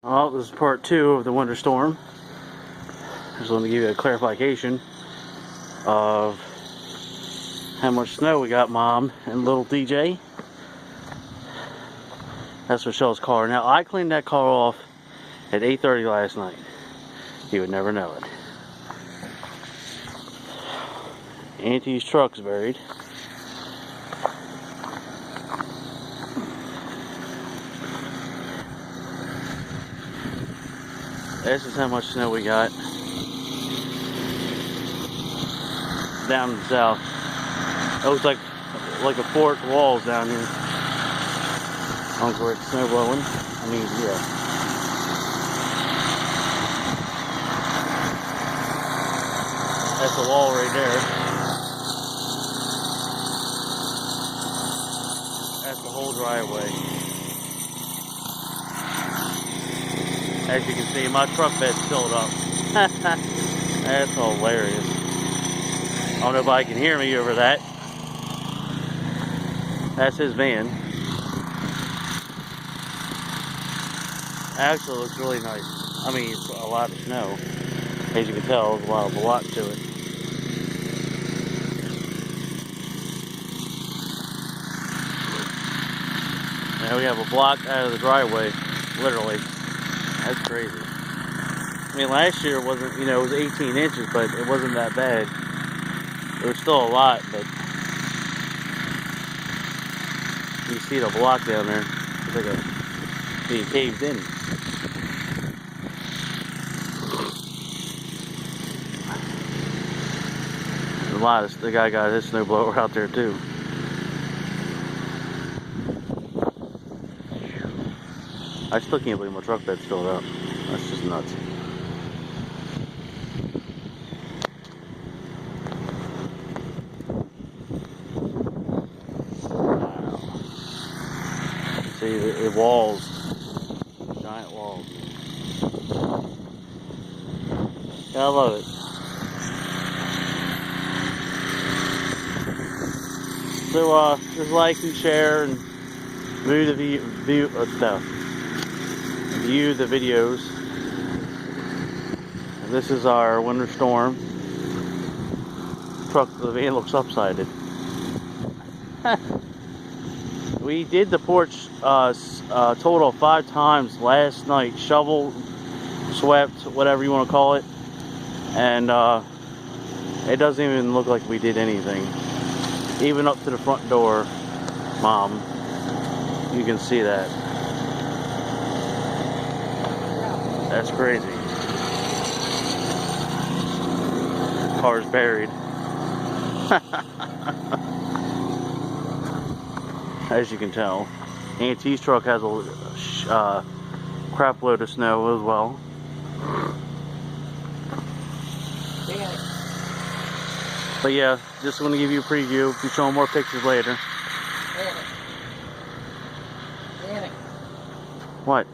Well, this is part 2 of the winter storm. Just want to give you a clarification of how much snow we got, Mom and little DJ. That's Michelle's car. Now, I cleaned that car off at 8:30 last night. You would never know it. Auntie's truck's buried. This is how much snow we got down in the south. It looks like a fort walls down here. I don't know where it's snow blowing. I mean, yeah. That's the wall right there. That's the whole driveway. As you can see, my truck bed's filled up. That's hilarious. I don't know if I can hear me over that. That's his van. Actually, it looks really nice. I mean, it's a lot of snow. As you can tell, there's a lot to it. Now we have a block out of the driveway, literally. That's crazy. I mean, last year wasn't, it was 18 inches, but it wasn't that bad. It was still a lot, but you see the block down there. It's like being caved in. A lot of the guy got his snowblower out there too. I still can't believe my truck bed's filled up. That's just nuts. Wow. See the walls, giant walls. Yeah, I love it. So just like and share and view the videos. And this is our winter storm. The van looks upsided. We did the porch total 5 times last night. Shovel, swept, whatever you want to call it. And it doesn't even look like we did anything. Even up to the front door, Mom. You can see that. That's crazy. Car's buried. As you can tell. Auntie's truck has a crap load of snow as well. But yeah, just want to give you a preview. Be showing more pictures later. What?